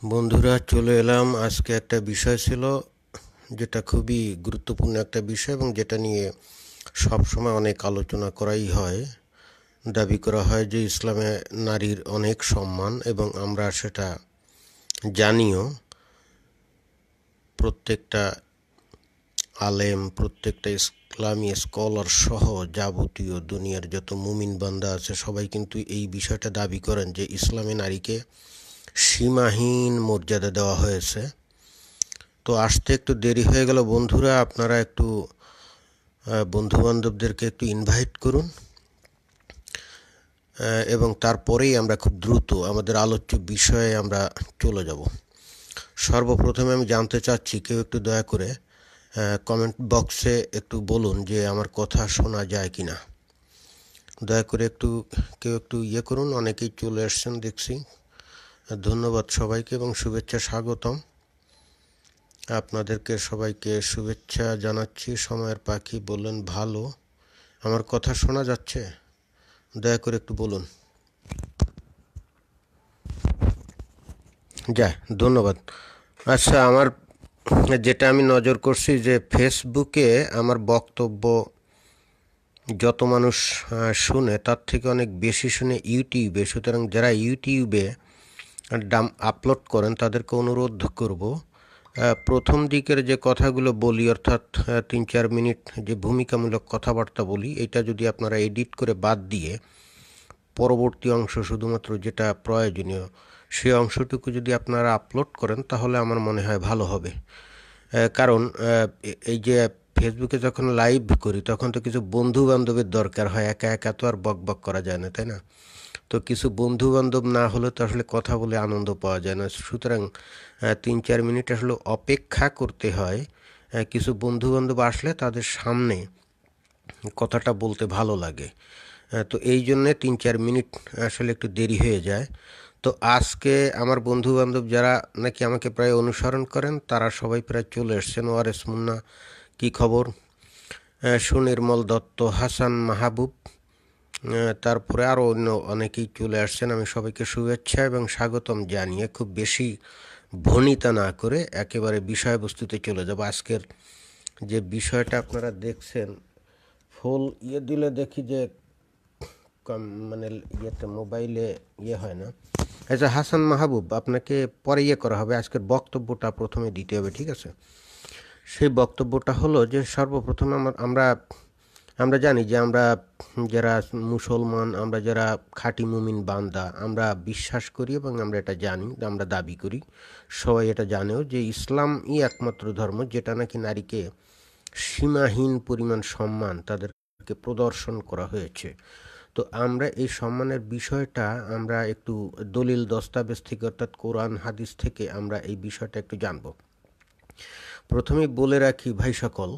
বন্ধুরা, চলে এলাম। আজকে একটা বিষয় ছিল যেটা খুবই গুরুত্বপূর্ণ একটা বিষয় এবং যেটা নিয়ে সবসময় অনেক আলোচনা করাই হয়। দাবি করা হয় যে ইসলামে নারীর অনেক সম্মান এবং আমরা সেটা জানিও। প্রত্যেকটা আলেম, প্রত্যেকটা ইসলামী স্কলার সহ যাবতীয় দুনিয়ার যত মুমিন বান্দা আছে সবাই কিন্তু এই বিষয়টা দাবি করেন যে ইসলামে নারীকে সীমাহীন মর্যাদা দেওয়া হয়েছে। তো আসতে একটু দেরি হয়ে গেল বন্ধুরা, আপনারা একটু বন্ধুবান্ধবদেরকে একটু ইনভাইট করুন এবং তারপরেই আমরা খুব দ্রুত আমাদের আলোচ্য বিষয়ে আমরা চলে যাব। সর্বপ্রথমে আমি জানতে চাচ্ছি, কেউ একটু দয়া করে কমেন্ট বক্সে একটু বলুন যে আমার কথা শোনা যায় কি না। দয়া করে কেউ একটু ইয়ে করুন। অনেকেই চলে এসছেন দেখছি। ধন্যবাদ সবাইকে এবং শুভেচ্ছা, স্বাগতম। আপনাদেরকে সবাইকে শুভেচ্ছা জানাচ্ছি। সময়ের পাখি বললেন ভালো। আমার কথা শোনা যাচ্ছে? দয়া করে একটু বলুন। যা, ধন্যবাদ। আচ্ছা, যেটা আমি নজর করছি যে ফেসবুকে আমার বক্তব্য যত মানুষ শুনে তার থেকে অনেক বেশি শুনে ইউটিউবে। সুতরাং যারা ইউটিউবে আপলোড করেন তাদেরকে অনুরোধ করব, প্রথম দিকের যে কথাগুলো বলি, অর্থাৎ 3-4 মিনিট যে ভূমিকামূলক কথাবার্তা বলি, এটা যদি আপনারা এডিট করে বাদ দিয়ে পরবর্তী অংশ শুধুমাত্র যেটা প্রয়োজনীয় সেই অংশটুকু যদি আপনারা আপলোড করেন তাহলে আমার মনে হয় ভালো হবে। কারণ এই যে ফেসবুকে যখন লাইভ করি তখন তো কিছু বন্ধু বান্ধবের দরকার হয়, একা একা তো আর বক বক করা যায় না, তাই না? তো কিছু বন্ধু বান্ধব না হলে তো আসলে কথা বলে আনন্দ পাওয়া যায় না। সুতরাং 3-4 মিনিট আসলে অপেক্ষা করতে হয়। কিছু বন্ধু বান্ধব আসলে তাদের সামনে কথাটা বলতে ভালো লাগে। তো এই জন্যে 3-4 মিনিট আসলে একটু দেরি হয়ে যায়। তো আজকে আমার বন্ধু বান্ধব যারা নাকি আমাকে প্রায় অনুসরণ করেন তারা সবাই প্রায় চলে এসছেন। ওয়ারেস মুন্না, কী খবর? সুনির্মল দত্ত, হাসান মাহবুব, তারপরে আরও অন্য অনেকেই চলে আসছেন। আমি সবাইকে শুভেচ্ছা এবং স্বাগতম জানিয়ে খুব বেশি ভনিতা না করে একেবারে বিষয়বস্তুতে চলে যাব। আজকের যে বিষয়টা আপনারা দেখছেন, ফুল ইয়ে দিলে দেখি যে মানে ইয়েতে মোবাইলে ইয়ে হয় না। আচ্ছা হাসান মাহবুব, আপনাকে পরে ইয়ে করা হবে, আজকের বক্তব্যটা প্রথমে দিতে হবে, ঠিক আছে? সেই বক্তব্যটা হলো যে সর্বপ্রথমে আমরা আমরা জানি যে আমরা যারা মুসলমান, আমরা যারা খাঁটি মুমিন বান্দা, আমরা বিশ্বাস করি এবং আমরা এটা জানি, আমরা দাবি করি, সবাই এটা জানেও যে ইসলামই একমাত্র ধর্ম যেটা নাকি নারীকে সীমাহীন পরিমাণ সম্মান তাদেরকে প্রদর্শন করা হয়েছে। তো আমরা এই সম্মানের বিষয়টা আমরা একটু দলিল দস্তাবেজ থেকে, অর্থাৎ কোরআন হাদিস থেকে আমরা এই বিষয়টা একটু জানব। প্রথমেই বলে রাখি ভাই সকল,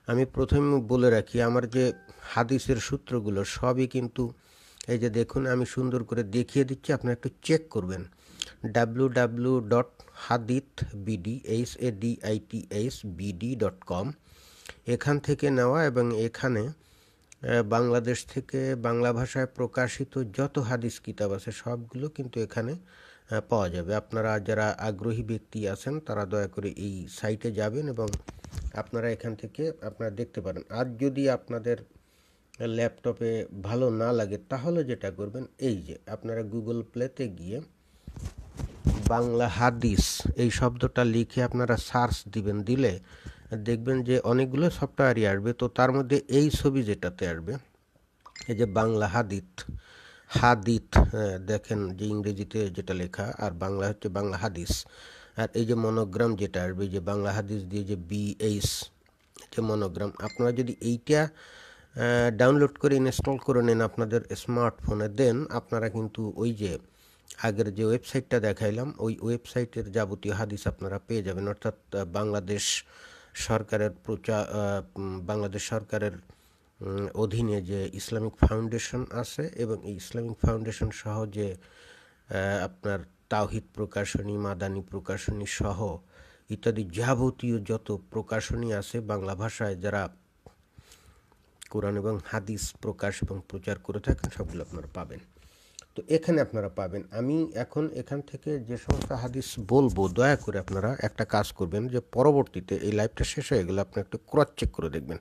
আমি প্রথমে বলে রাখি আমার যে হাদিসের সূত্রগুলো সবই কিন্তু এই যে দেখুন, আমি সুন্দর করে দেখিয়ে দিচ্ছি, আপনারা একটু চেক করবেন। www.hadithbd.com এখান থেকে নেওয়া এবং এখানে বাংলাদেশ থেকে বাংলা ভাষায় প্রকাশিত যত হাদিস কিতাব আছে সবগুলো কিন্তু এখানে পাওয়া যাবে। আপনারা যারা আগ্রহী ব্যক্তি আছেন তারা দয়া করে এই সাইটে যাবেন এবং আপনারা এখান থেকে আপনারা দেখতে পারেন। আর যদি আপনাদের ল্যাপটপে ভালো না লাগে তাহলে যেটা করবেন, এই যে আপনারা গুগল প্লেতে গিয়ে বাংলা হাদিস এই শব্দটা লিখে আপনারা সার্চ দিবেন। দিলে দেখবেন যে অনেকগুলো সফটওয়্যারই আসবে। তো তার মধ্যে এই ছবি যেটাতে আসবে, এই যে বাংলা হাদিত, দেখেন যে ইংরেজিতে যেটা লেখা আর বাংলা হচ্ছে বাংলা হাদিস। আর এই যে মনোগ্রাম যেটা আসবে, যে বাংলা হাদিস দিয়ে যে BH যে মনোগ্রাম, আপনারা যদি এইটা ডাউনলোড করে ইনস্টল করে নেন আপনাদের স্মার্টফোনে, দেন আপনারা কিন্তু ওই যে আগের যে ওয়েবসাইটটা দেখাইলাম ওই ওয়েবসাইটের যাবতীয় হাদিস আপনারা পেয়ে যাবেন। অর্থাৎ বাংলাদেশ সরকারের অধীনে যে ইসলামিক ফাউন্ডেশন আছে এবং এই ইসলামিক ফাউন্ডেশন সহ যে আপনার তাওহিদ প্রকাশনী, মাদানী প্রকাশনী সহ ইত্যাদি যাবতীয় যত প্রকাশনী আছে বাংলা ভাষায়, যারা কোরআন এবং হাদিস প্রকাশ এবং প্রচার করে থাকেন, সবগুলো আপনারা পাবেন। তো এখানে আপনারা পাবেন। আমি এখন এখান থেকে যে সমস্ত হাদিস বলবো, দয়া করে আপনারা একটা কাজ করবেন, যে পরবর্তীতে এই লাইভটা শেষ হয়ে গেলে আপনি একটু ক্রস চেক করে দেখবেন।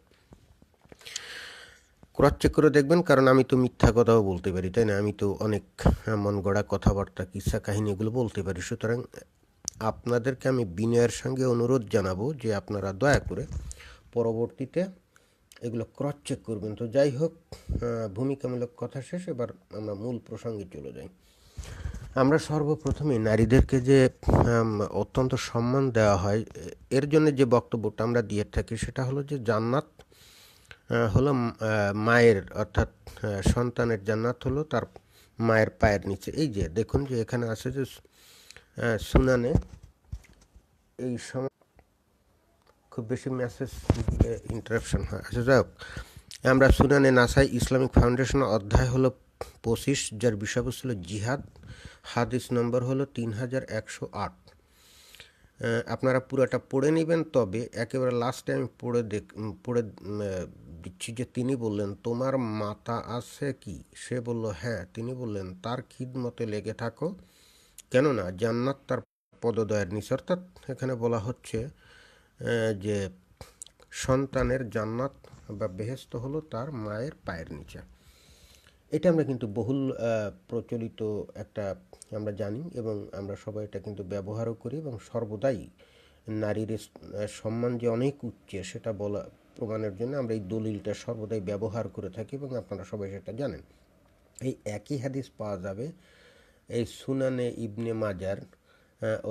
ক্রস চেক করে দেখবেন, কারণ আমি তো মিথ্যা কথাও বলতে পারি, তাই না? আমি তো অনেক মন গড়া কথাবার্তা, কিসা কাহিনী এগুলো বলতে পারি। সুতরাং আপনাদেরকে আমি বিনয়ের সঙ্গে অনুরোধ জানাবো যে আপনারা দয়া করে পরবর্তীতে এগুলো ক্রস চেক করবেন। তো যাই হোক, ভূমিকামূলক কথা শেষ, এবার আমরা মূল প্রসঙ্গে চলে যাই। আমরা সর্বপ্রথমে নারীদেরকে যে অত্যন্ত সম্মান দেওয়া হয়, এর জন্য যে বক্তব্যটা আমরা দিয়ে থাকি সেটা হলো যে জান্নাত হলো মায়ের, অর্থাৎ সন্তানের জান্নাত হলো তার মায়ের পায়ের নিচে। এই যে দেখুন যে এখানে আছে যে সুনানে, এই সময় খুব বেশি মেসেজ ইন্টারাপশন হয়। আচ্ছা যাই হোক, আমরা সুনানে নাসাই ইসলামিক ফাউন্ডেশন অধ্যায় হলো 25, যার বিষয়বস্তু হলো জিহাদ, হাদিস নম্বর হলো 3108। আপনারা পুরোটা পড়ে নেবেন। তবে একেবারে লাস্টে আমি পড়ে দিচ্ছি যে তিনি বললেন, তোমার মাতা আছে কি? সে বলল হ্যাঁ। তিনি বললেন, তার খিদমতে লেগে থাকো, কেননা জান্নাত তার পদদয়ের নিচে। অর্থাৎ এখানে বলা হচ্ছে যে সন্তানের জান্নাত বা বেহেশত হলো তার মায়ের পায়ের নিচে। এটা আমরা কিন্তু বহুল প্রচলিত একটা, আমরা জানি এবং আমরা সবাই এটা কিন্তু ব্যবহারও করি, এবং সর্বদাই নারীর সম্মান যে অনেক উচ্চে সেটা বলা প্রমাণের জন্য আমরা এই দলিলটা সর্বদাই ব্যবহার করে থাকি, এবং আপনারা সবাই সেটা জানেন। এই একই হাদিস পাওয়া যাবে এই সুনানে ইবনে মাজার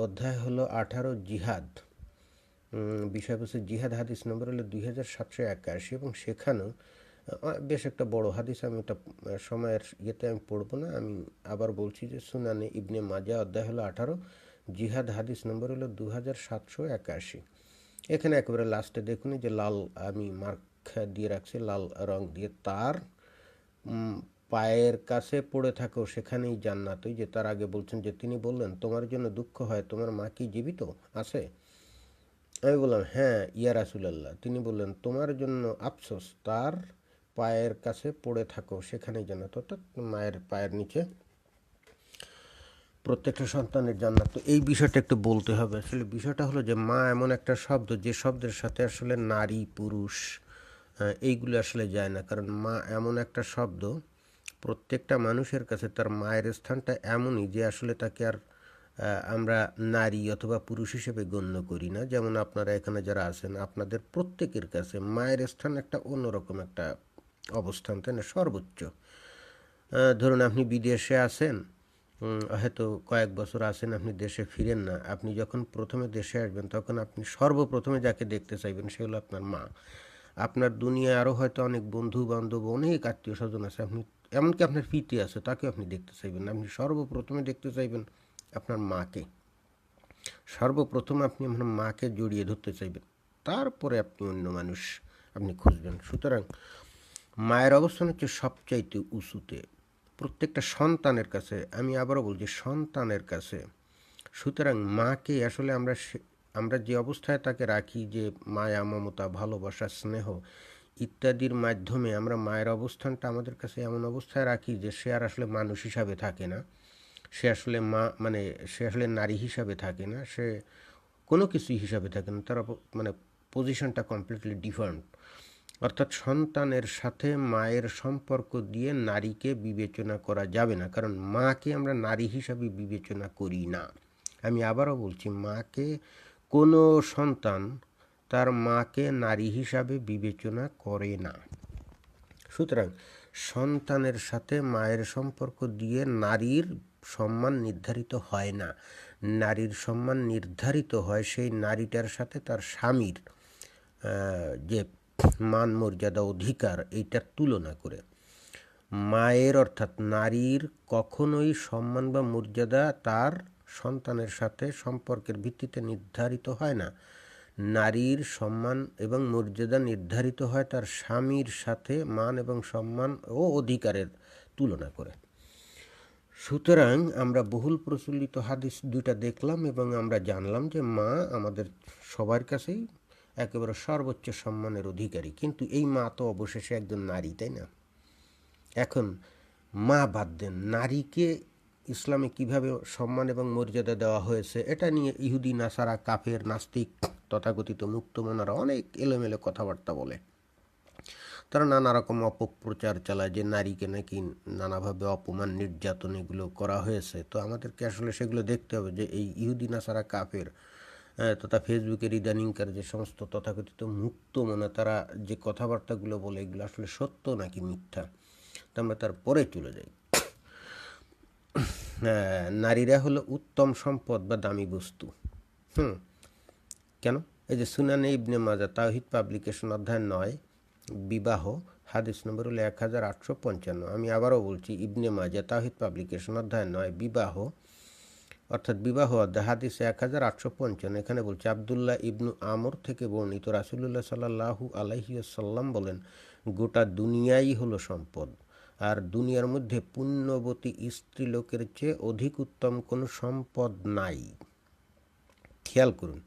অধ্যায় হলো 18 জিহাদ, বিষয়বস্তু জিহাদ, হাদিস নম্বর হলো 2781, এবং সেখানেও বেশ একটা বড় হাদিস। আমি এটা সময়ের ইয়েতে আমি পড়বো না, আমি আবার বলছি যে সুনানে ইবনে মাজা অধ্যায় হলো 18, জিহাদ, হাদিস নম্বর হলো 2781। এখানে একেবারে লাস্টে দেখুন যে লাল, আমি মার্ক দিয়ে রাখছি লাল রং দিয়ে, তার পায়ের কাছে পড়ে থাকো, সেখানেই জান্নাত। ওই যে তার আগে বলছেন যে তিনি বললেন, তোমার জন্য দুঃখ হয়, তোমার মা কি জীবিত আছে? আমি বললাম হ্যাঁ ইয়া রাসূলুল্লাহ। তিনি বললেন, তোমার জন্য আফসোস, তার পায়ের কাছে পড়ে থাকো, সেখানেই জান্নাত। অর্থাৎ মায়ের পায়ের নিচে প্রত্যেকটা সন্তানের জান্নাত। তো এই বিষয়টা একটু বলতে হবে। আসলে বিষয়টা হলো যে মা এমন একটা শব্দ, যে শব্দের সাথে আসলে নারী পুরুষ এইগুলো আসলে যায় না। কারণ মা এমন একটা শব্দ, প্রত্যেকটা মানুষের কাছে তার মায়ের স্থানটা এমনই যে আসলে তাকে আর আমরা নারী অথবা পুরুষ হিসেবে গণ্য করি না। যেমন আপনারা এখানে যারা আছেন, আপনাদের প্রত্যেকের কাছে মায়ের স্থান একটা অন্যরকম একটা অবস্থান, তাই না? সর্বোচ্চ। ধরুন আপনি বিদেশে আছেন, হয়তো কয়েক বছর আছেন, আপনি দেশে ফিরেন না। আপনি যখন প্রথমে দেশে আসবেন তখন আপনি সর্বপ্রথমে যাকে দেখতে চাইবেন সে হলো আপনার মা। আপনার দুনিয়ায় আরও হয়তো অনেক বন্ধু বান্ধব, অনেক আত্মীয় স্বজন আছে, আপনি এমনকি আপনার পিতা আছে, তাকেও আপনি দেখতে চাইবেন। আপনি সর্বপ্রথমে দেখতে চাইবেন আপনার মাকে। সর্বপ্রথম আপনি আপনার মাকে জড়িয়ে ধরতে চাইবেন, তারপরে আপনি অন্য মানুষ আপনি খুঁজবেন। সুতরাং মায়ের অবস্থান হচ্ছে সবচাইতে উঁচুতে প্রত্যেকটা সন্তানের কাছে। আমি আবারও বলছি, সন্তানের কাছে। সুতরাং মাকে আসলে আমরা যে অবস্থায় তাকে রাখি, যে মায়া মমতা ভালোবাসা স্নেহ ইত্যাদির মাধ্যমে আমরা মায়ের অবস্থানটা আমাদের কাছে এমন অবস্থায় রাখি যে সে আর আসলে মানুষ হিসাবে থাকে না, সে আসলে মা মানে সে আসলে নারী হিসাবে থাকে না, সে কোনো কিছু হিসাবে থাকে না, তার মানে পজিশনটা কমপ্লিটলি ডিফারেন্ট। অর্থাৎ সন্তানের সাথে মায়ের সম্পর্ক দিয়ে নারীকে বিবেচনা করা যাবে না, কারণ মাকে আমরা নারী হিসাবে বিবেচনা করি না। আমি আবারও বলছি, মাকে কোনো সন্তান তার মাকে নারী হিসাবে বিবেচনা করে না। সুতরাং সন্তানের সাথে মায়ের সম্পর্ক দিয়ে নারীর সম্মান নির্ধারিত হয় না। নারীর সম্মান নির্ধারিত হয় সেই নারীটার সাথে তার স্বামীর যে মান মর্যাদা অধিকার, এইটার তুলনা করে। মায়ের অর্থাৎ নারীর কখনোই সম্মান বা মর্যাদা তার সন্তানের সাথে সম্পর্কের ভিত্তিতে নির্ধারিত হয় না। নারীর সম্মান এবং মর্যাদা নির্ধারিত হয় তার স্বামীর সাথে মান এবং সম্মান ও অধিকারের তুলনা করে। সুতরাং আমরা বহুল প্রচলিত হাদিস দুইটা দেখলাম এবং আমরা জানলাম যে মা আমাদের সবার কাছেই একেবারে সর্বোচ্চ সম্মানের অধিকারী। কিন্তু এই মা তো অবশেষে একজন নারী, তাই না? এখন মা বাদ দেন, নারীকে ইসলামে কিভাবে সম্মান এবং মর্যাদা দেওয়া হয়েছে এটা নিয়ে ইহুদি, নাসারা, কাফের, নাস্তিক, তথাকথিত মুক্তমনারা অনেক এলোমেলো কথাবার্তা বলে। তারা নানা রকম অপপ্রচার চালায় যে নারীকে নাকি নানাভাবে অপমান, নির্যাতন এগুলো করা হয়েছে। তো আমাদেরকে আসলে সেগুলো দেখতে হবে যে এই ইহুদি, নাসারা, কাফের তথা ফেসবুকের ইদানিংকার যে সমস্ত তথাকথিত মুক্তমনা তারা যে কথাবার্তাগুলো বলে এগুলো আসলে সত্য নাকি মিথ্যা। তো আমরা তার পরে চলে যাই। নারীরা হলো উত্তম সম্পদ বা দামি বস্তু। কেন? এই যে সুনানে ইবনে মাজা তাওহিদ পাবলিকেশন অধ্যায় 9 বিবাহ হাদিস নম্বর হলো 1855। আমি আবারও বলছি, ইবনে মাজা তাওহিদ পাবলিকেশন অধ্যায় 9 বিবাহ অর্থাৎ বিবাহ অধ্যায় হাদিস 1855। এখানে বলছে আবদুল্লাহ ইবনু আমর থেকে বর্ণিত রাসূলুল্লাহ সাল্লাল্লাহু আলাইহি ওয়াসাল্লাম বলেন, গোটা দুনিয়াই হলো সম্পদ, আর দুনিয়ার মধ্যে পুণ্যবতী স্ত্রী লোকের চেয়ে অধিক উত্তম কোনো সম্পদ নাই। খেয়াল করুন,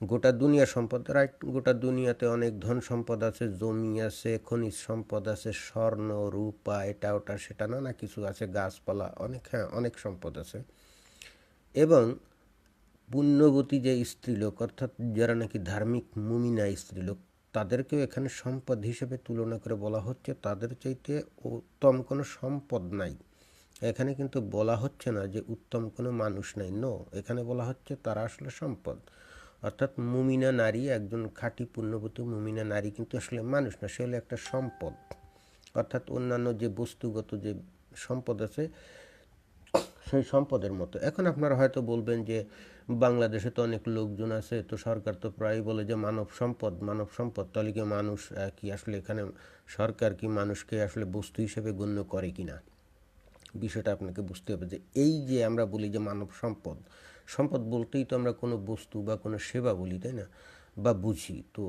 গোটা দুনিয়া সম্পদ, রাইট? গোটা দুনিয়াতে অনেক ধন সম্পদ আছে, জমি আছে, খনিজ সম্পদ আছে, স্বর্ণ, রূপা, এটা ওটা সেটা নানা কিছু আছে, গাছপালা, অনেক, হ্যাঁ অনেক সম্পদ আছে। এবং পুণ্যবতী যে স্ত্রীলোক অর্থাৎ যারা নাকি ধার্মিক মুমিনা স্ত্রীলোক, তাদেরকেও এখানে সম্পদ হিসেবে তুলনা করে বলা হচ্ছে তাদের চাইতে উত্তম কোনো সম্পদ নাই। এখানে কিন্তু বলা হচ্ছে না যে উত্তম কোনো মানুষ নাই, নো, এখানে বলা হচ্ছে তারা আসলে সম্পদ। অর্থাৎ মুমিনা নারী, একজন খাঁটি পুণ্যবতী মুমিনা নারী কিন্তু আসলে মানুষ না, সে হলো একটা সম্পদ। অর্থাৎ অন্যান্য যে বস্তুগত যে সম্পদ আছে সেই সম্পদের মতো। এখন আপনারা হয়তো বলবেন যে বাংলাদেশে তো অনেক লোকজন আছে, তো সরকার তো প্রায়ই বলে যে মানব সম্পদ, মানব সম্পদ, তাহলে কি মানুষ কি আসলে এখানে সরকার কি মানুষকে আসলে বস্তু হিসেবে গণ্য করে কি না? বিষয়টা আপনাকে বুঝতে হবে যে এই যে আমরা বলি যে মানব সম্পদ, সম্পদ বলতেই তো আমরা কোনো বস্তু বা কোনো সেবা বলি, তাই না, বা বুঝি। তো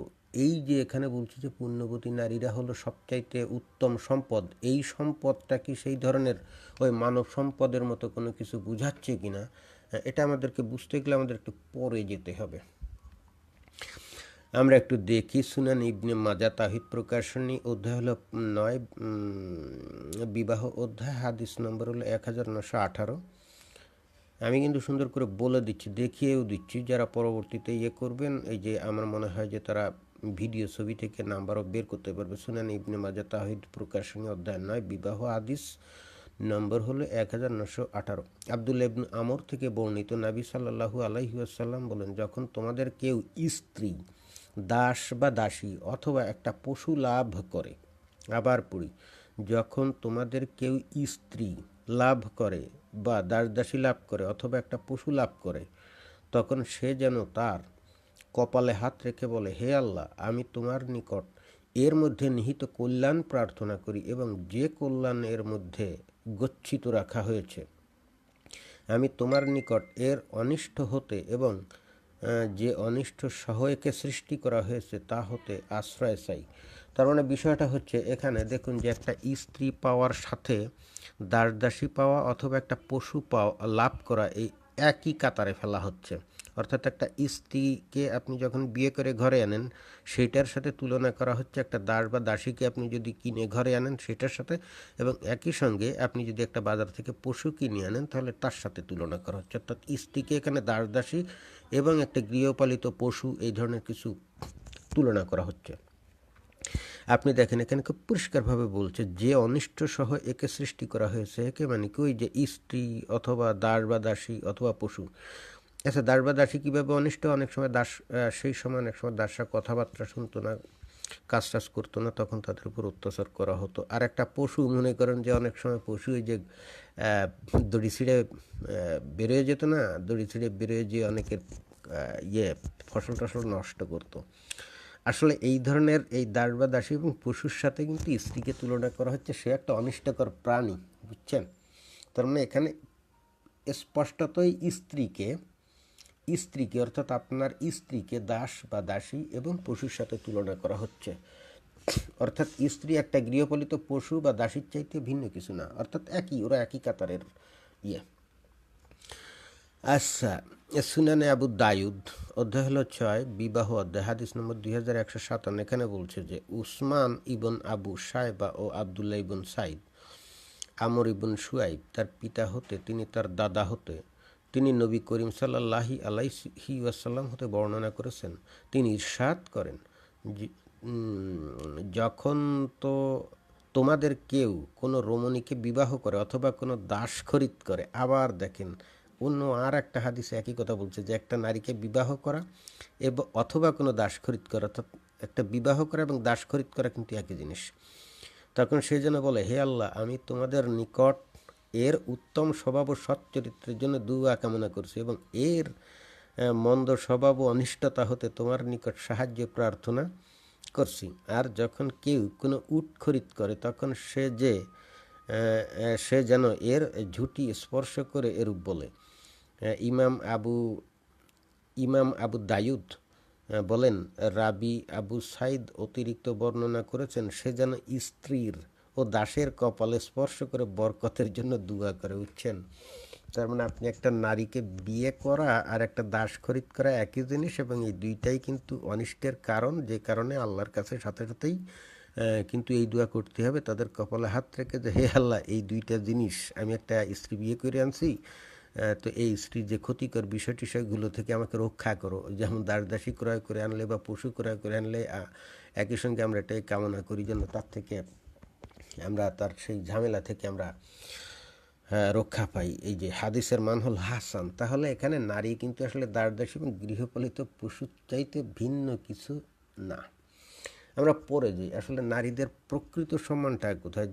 এই যে এখানে বলছি যে পুণ্যবতী নারীরা হলো সবচাইতে উত্তম সম্পদ, এই সম্পদটা কি সেই ধরনের ওই মানব সম্পদের মতো কোনো কিছু বুঝাচ্ছে কিনা, এটা আমাদেরকে বুঝতে গেলে আমাদের একটু পরে যেতে হবে। আমরা একটু দেখি সুনান ইবনে মাজা তাহিদ প্রকাশনী অধ্যায় হলো 9 বিবাহ অধ্যায় হাদিস নম্বর হলো 1918। আমি কিন্তু সুন্দর করে বলে দিচ্ছি, দেখিয়েও দিচ্ছি, যারা পরবর্তীতে করবেন, এই যে আমার মনে হয় যে তারা ভিডিও ছবি থেকে নাম্বারও বের করতে পারবে। সুনান ইবনে মাজা তাহিদ প্রকাশনী অধ্যায় 9 বিবাহ হাদিস নম্বর হলো 1918। আবদুল্লাহ ইবনে আমর থেকে বর্ণিত নবী সাল্লাল্লাহু আলাইহি ওয়াসাল্লাম বলেন, যখন তোমাদের কেউ স্ত্রী, দাস বা দাসী অথবা একটা পশু লাভ করে, আবার পড়ি, যখন তোমাদের কেউ স্ত্রী লাভ করে বা দাস দাসী লাভ করে অথবা একটা পশু লাভ করে, তখন সে যেন তার কপালে হাত রেখে বলে, হে আল্লাহ, আমি তোমার নিকট এর মধ্যে নিহিত কল্যাণ প্রার্থনা করি এবং যে কল্যাণ এর মধ্যে গচ্ছিত রাখা হয়েছে, আমি তোমার নিকট এর অনিষ্ট হতে এবং যে অনিষ্ট সহ একে সৃষ্টি করা হয়েছে তা হতে আশ্রয় চাই। তার মানে বিষয়টা হচ্ছে এখানে দেখুন যে একটা স্ত্রী পাওয়ার সাথে দাস দাসী পাওয়া অথবা একটা পশু পাওয়া লাভ করা এই একই কাতারে ফেলা হচ্ছে। অর্থাৎ একটা স্ত্রীকে আপনি যখন বিয়ে করে ঘরে আনেন সেইটার সাথে তুলনা করা হচ্ছে একটা দাস বা দাসীকে আপনি যদি কিনে ঘরে আনেন সেটার সাথে, এবং একই সঙ্গে আপনি যদি একটা বাজার থেকে পশু কিনে আনেন তাহলে তার সাথে তুলনা করা হচ্ছে। অর্থাৎ স্ত্রীকে এখানে দাস দাসী এবং একটা গৃহপালিত পশু এই ধরনের কিছু তুলনা করা হচ্ছে। আপনি দেখেন এখানে খুব পরিষ্কারভাবে বলছে যে অনিষ্ট সহ একে সৃষ্টি করা হয়েছে, একে মানে কি ওই যে স্ত্রী অথবা দাস বা দাসী অথবা পশু। আচ্ছা, দাস বা দাসী কীভাবে অনিষ্ট? অনেক সময় দাস, সেই সময় অনেক সময় দাসরা কথাবার্তা শুনতো না, কাজ টাজ করতো না, তখন তাদের উপর অত্যাচার করা হতো। আর একটা পশু, মনে করেন যে অনেক সময় পশু এই যে দড়ি ছিঁড়ে বেরোয় যেত না, দড়ি ছিঁড়ে বেরোয় যে অনেকের ফসল টসল নষ্ট করতো। আসলে এই ধরনের এই দাস বা দাসী এবং পশুর সাথে কিন্তু স্ত্রীকে তুলনা করা হচ্ছে, সে একটা অনিষ্টকর প্রাণী, বুঝছেন? তার মানে এখানে স্পষ্টতই স্ত্রীকে অর্থাৎ আপনার স্ত্রীকে দাস বা দাসী এবং পশুর সাথে তুলনা করা হচ্ছে। অর্থাৎ স্ত্রী একটা গৃহপালিত পশু বা দাসীর চাইতে ভিন্ন কিছু না, অর্থাৎ একই, ওরা একই কাতারের আচ্ছা, সুনানে আবু দাউদ অধ্যায় হলো 6 বিবাহ অধ্যায় হাদিস নম্বর 2157। এখানে বলছে যে উসমান ইবন আবু সাইবা ও আবদুল্লাহ ইবন সাইদ আমর ইবন শুয়াইব তার পিতা হতে, তিনি তার দাদা হতে, তিনি নবী করিম সাল্লাল্লাহু আলাইহি ওয়াসাল্লাম হতে বর্ণনা করেছেন, তিনি ইরশাদ করেন, যখন তো তোমাদের কেউ কোনো রমণীকে বিবাহ করে অথবা কোনো দাস খরিদ করে। আবার দেখেন অন্য আর একটা হাদিসে একই কথা বলছে যে একটা নারীকে বিবাহ করা এবং অথবা কোনো দাস খরিদ করা, অর্থাৎ একটা বিবাহ করা এবং দাস খরিদ করা কিন্তু একই জিনিস। তখন সে যেন বলে, হে আল্লাহ, আমি তোমাদের নিকট এর উত্তম স্বভাব ও সৎ চরিত্রের জন্য দুআ কামনা করছি এবং এর মন্দ স্বভাব ও অনিষ্টতা হতে তোমার নিকট সাহায্য প্রার্থনা করছি। আর যখন কেউ কোনো উট খরিদ করে তখন সে যেন এর ঝুঁটি স্পর্শ করে এরূপ বলে। ইমাম আবু দায়ুদ বলেন, রাবি আবু সাইদ অতিরিক্ত বর্ণনা করেছেন, সে যেন স্ত্রীর ও দাসের কপালে স্পর্শ করে বরকতের জন্য দুয়া করে। উঠছেন, তার মানে আপনি একটা নারীকে বিয়ে করা আর একটা দাস খরিদ করা একই জিনিস, এবং এই দুইটাই কিন্তু অনিষ্টের কারণ, যে কারণে আল্লাহর কাছে সাথে সাথেই কিন্তু এই দোয়া করতে হবে তাদের কপালে হাত রেখে যে, হে আল্লাহ, এই দুইটা জিনিস, আমি একটা স্ত্রী বিয়ে করে আনছি, তো এই স্ত্রীর যে ক্ষতিকর বিষয়গুলো থেকে আমাকে রক্ষা করো। যেমন দাসী ক্রয় করে আনলে বা পশু ক্রয় করে আনলে একই সঙ্গে আমরা এটাই কামনা করি যেন তার থেকে আমরা, তার সেই ঝামেলা থেকে আমরা রক্ষা পাই। এই যে হাদিসের মান হল হাসান। তাহলে এখানে নারী কিন্তু আসলে দাসী এবং গৃহপালিত পশুর চাইতে ভিন্ন কিছু না। আমরা পরে যাই, আসলে নারীদের প্রকৃত সম্মানটা কোথায়।